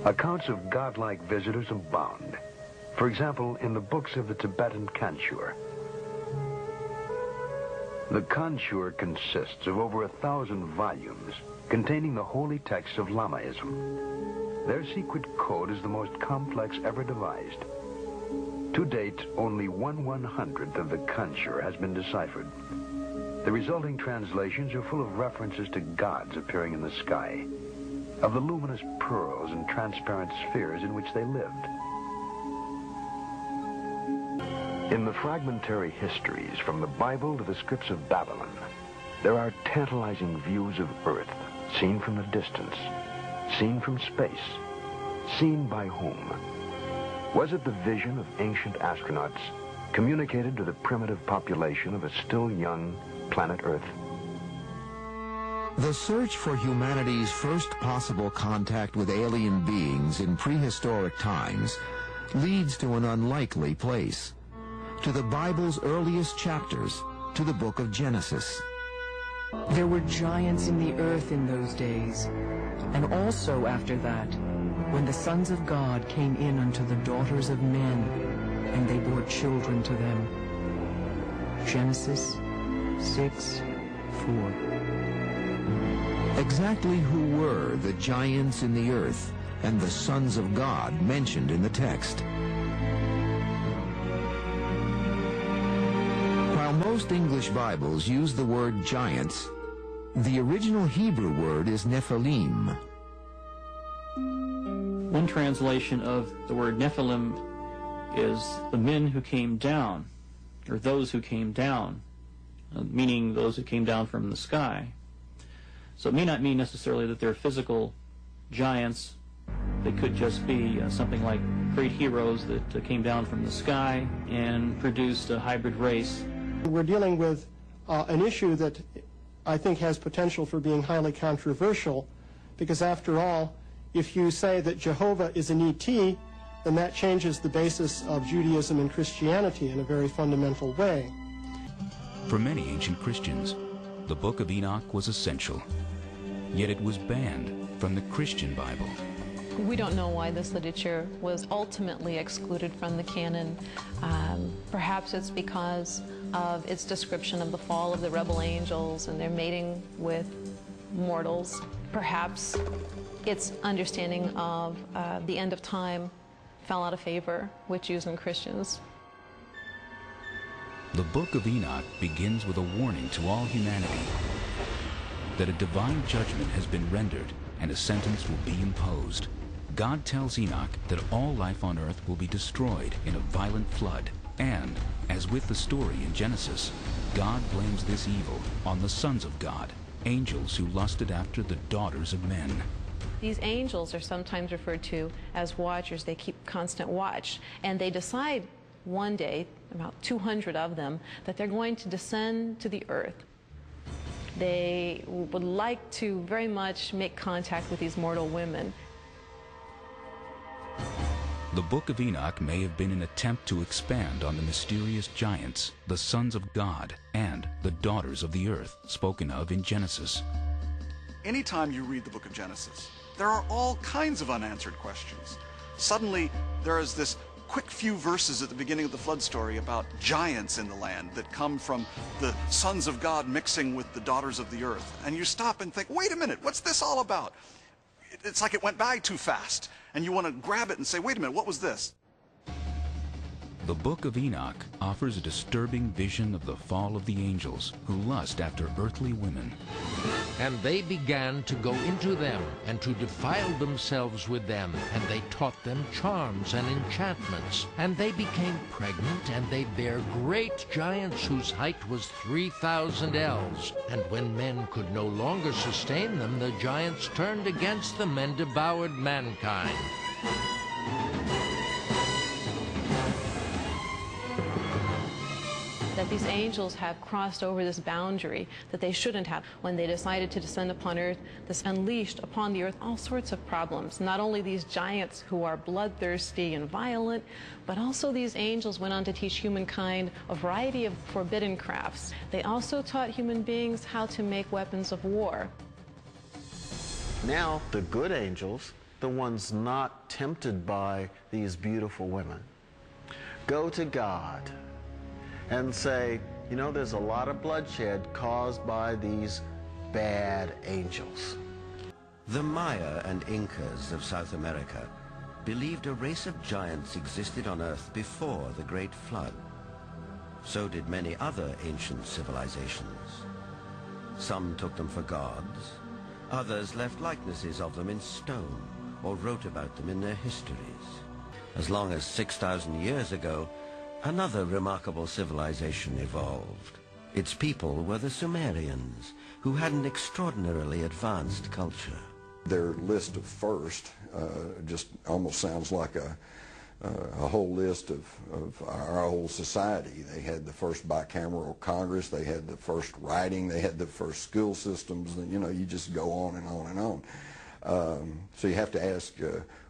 Accounts of godlike visitors abound. For example, in the books of the Tibetan Kanchur. The Kanchur consists of over 1,000 volumes containing the holy texts of Lamaism. Their secret code is the most complex ever devised. To date, only 1/100th of the Kanchur has been deciphered. The resulting translations are full of references to gods appearing in the sky, of the luminous pearls and transparent spheres in which they lived. In the fragmentary histories, from the Bible to the scripts of Babylon, there are tantalizing views of Earth, seen from the distance, seen from space, seen by whom? Was it the vision of ancient astronauts communicated to the primitive population of a still young planet Earth? The search for humanity's first possible contact with alien beings in prehistoric times leads to an unlikely place, to the Bible's earliest chapters, to the book of Genesis. There were giants in the earth in those days, and also after that, when the sons of God came in unto the daughters of men, and they bore children to them. Genesis 6:4. Exactly who were the giants in the earth and the sons of God mentioned in the text? While most English Bibles use the word giants, the original Hebrew word is Nephilim. One translation of the word Nephilim is the men who came down, or those who came down, meaning those who came down from the sky. So it may not mean necessarily that they're physical giants. They could just be something like great heroes that came down from the sky and produced a hybrid race. We're dealing with an issue that I think has potential for being highly controversial, because after all, if you say that Jehovah is an ET, then that changes the basis of Judaism and Christianity in a very fundamental way. For many ancient Christians, the Book of Enoch was essential, yet it was banned from the Christian Bible. We don't know why this literature was ultimately excluded from the canon. Perhaps it's because of its description of the fall of the rebel angels and their mating with mortals. Perhaps its understanding of the end of time fell out of favor with Jews and Christians. The Book of Enoch begins with a warning to all humanity that a divine judgment has been rendered and a sentence will be imposed. God tells Enoch that all life on earth will be destroyed in a violent flood, and, as with the story in Genesis, God blames this evil on the sons of God, angels who lusted after the daughters of men. These angels are sometimes referred to as watchers. They keep constant watch, and they decide one day, about 200 of them, that they're going to descend to the earth. They would like to very much make contact with these mortal women. The Book of Enoch may have been an attempt to expand on the mysterious giants, the sons of God, and the daughters of the earth, spoken of in Genesis. Anytime you read the book of Genesis, there are all kinds of unanswered questions. Suddenly, there is this quick few verses at the beginning of the flood story about giants in the land that come from the sons of God mixing with the daughters of the earth. And you stop and think, wait a minute, what's this all about? It's like it went by too fast. And you want to grab it and say, wait a minute, what was this? The Book of Enoch offers a disturbing vision of the fall of the angels who lust after earthly women. And they began to go into them, and to defile themselves with them, and they taught them charms and enchantments. And they became pregnant, and they bare great giants whose height was 3,000 ells. And when men could no longer sustain them, the giants turned against them and devoured mankind. That these angels have crossed over this boundary that they shouldn't have. When they decided to descend upon earth, this unleashed upon the earth all sorts of problems. Not only these giants who are bloodthirsty and violent, but also these angels went on to teach humankind a variety of forbidden crafts. They also taught human beings how to make weapons of war. Now, the good angels, the ones not tempted by these beautiful women, go to God and say, you know, there's a lot of bloodshed caused by these bad angels. The Maya and Incas of South America believed a race of giants existed on Earth before the Great Flood. So did many other ancient civilizations. Some took them for gods, others left likenesses of them in stone or wrote about them in their histories. As long as 6,000 years ago, another remarkable civilization evolved. Its people were the Sumerians, who had an extraordinarily advanced culture. Their list of first just almost sounds like a whole list of our whole society. They had the first bicameral Congress, they had the first writing, they had the first school systems, and you know, you just go on and on and on. So you have to ask,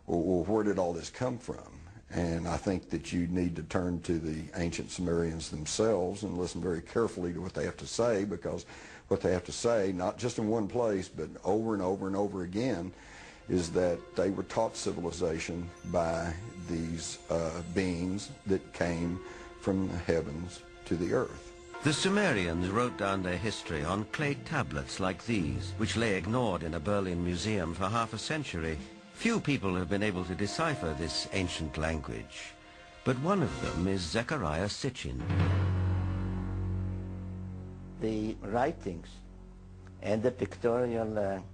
well, where did all this come from? And I think that you need to turn to the ancient Sumerians themselves and listen very carefully to what they have to say, because what they have to say, not just in one place, but over and over and over again, is that they were taught civilization by these beings that came from the heavens to the earth. The Sumerians wrote down their history on clay tablets like these, which lay ignored in a Berlin museum for half a century. Few people have been able to decipher this ancient language, but one of them is Zecharia Sitchin. The writings and the pictorial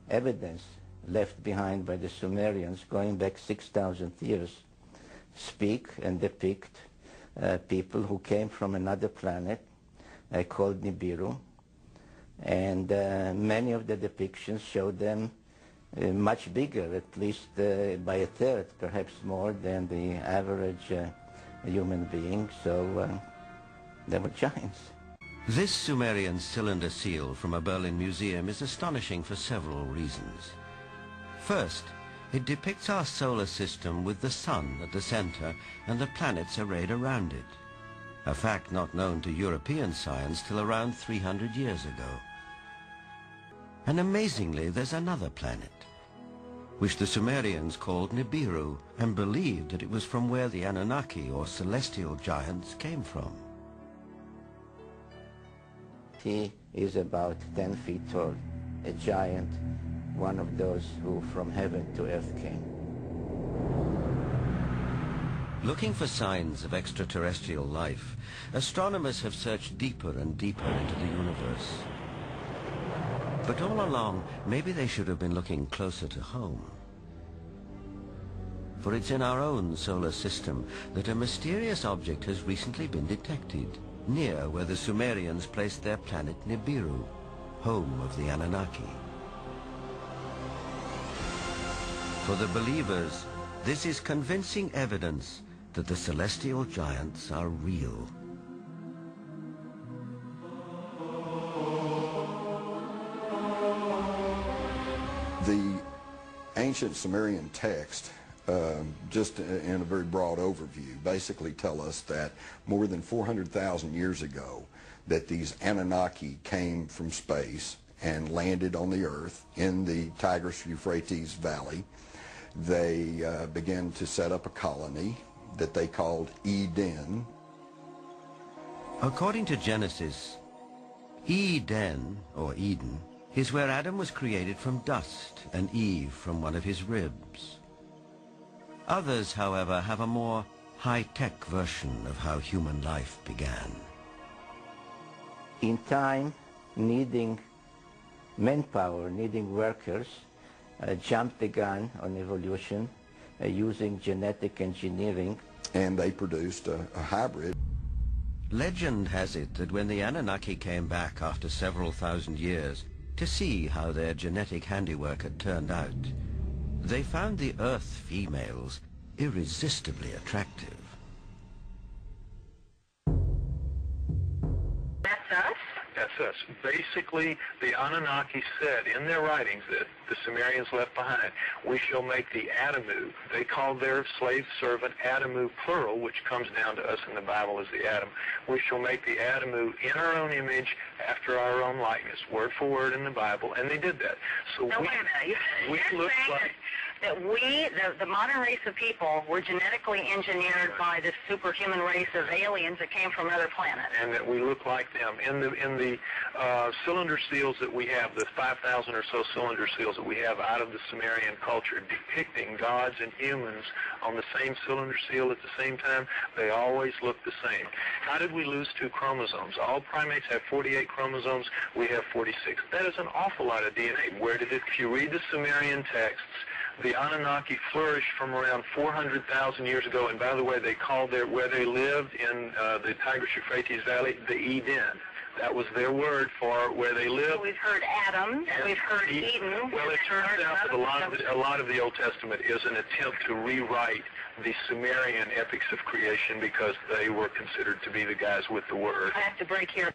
evidence left behind by the Sumerians going back 6,000 years speak and depict people who came from another planet called Nibiru, and many of the depictions show them much bigger, at least by a third, perhaps more than the average human being, so they were giants. This Sumerian cylinder seal from a Berlin museum is astonishing for several reasons. First, it depicts our solar system with the sun at the center and the planets arrayed around it, a fact not known to European science till around 300 years ago. And amazingly, there's another planet, which the Sumerians called Nibiru, and believed that it was from where the Anunnaki, or celestial giants, came from. He is about 10 feet tall, a giant, one of those who from heaven to earth came. Looking for signs of extraterrestrial life, astronomers have searched deeper and deeper into the universe. But all along, maybe they should have been looking closer to home. For it's in our own solar system that a mysterious object has recently been detected, near where the Sumerians placed their planet Nibiru, home of the Anunnaki. For the believers, this is convincing evidence that the celestial giants are real. The ancient Sumerian text, just in a very broad overview, basically tell us that more than 400,000 years ago, that these Anunnaki came from space and landed on the earth in the Tigris-Euphrates Valley. They began to set up a colony that they called Eden. According to Genesis, Eden, or Eden, is where Adam was created from dust and Eve from one of his ribs. Others, however, have a more high-tech version of how human life began. In time, needing manpower, needing workers, jumped the gun on evolution using genetic engineering. And they produced a hybrid. Legend has it that when the Anunnaki came back after several thousand years to see how their genetic handiwork had turned out, they found the Earth females irresistibly attractive. That's us? That's us. Basically, the Anunnaki said in their writings that the Sumerians left behind, we shall make the Adamu. They called their slave servant Adamu plural, which comes down to us in the Bible as the Adam. We shall make the Adamu in our own image, after our own likeness, word for word in the Bible, and they did that. So no, we look like... that we, the modern race of people, were genetically engineered by this superhuman race of aliens that came from other planets. And that we look like them. In the cylinder seals that we have, the 5,000 or so cylinder seals that we have out of the Sumerian culture, depicting gods and humans on the same cylinder seal at the same time, they always look the same. How did we lose 2 chromosomes? All primates have 48 chromosomes. We have 46. That is an awful lot of DNA. Where did it? If you read the Sumerian texts, the Anunnaki flourished from around 400,000 years ago, and by the way, they called where they lived in the Tigris-Euphrates Valley, the Eden. That was their word for where they lived. We've heard Adam, and we've heard Eden. Well, it turns out that a lot of the Old Testament is an attempt to rewrite the Sumerian epics of creation because they were considered to be the guys with the word. I have to break here.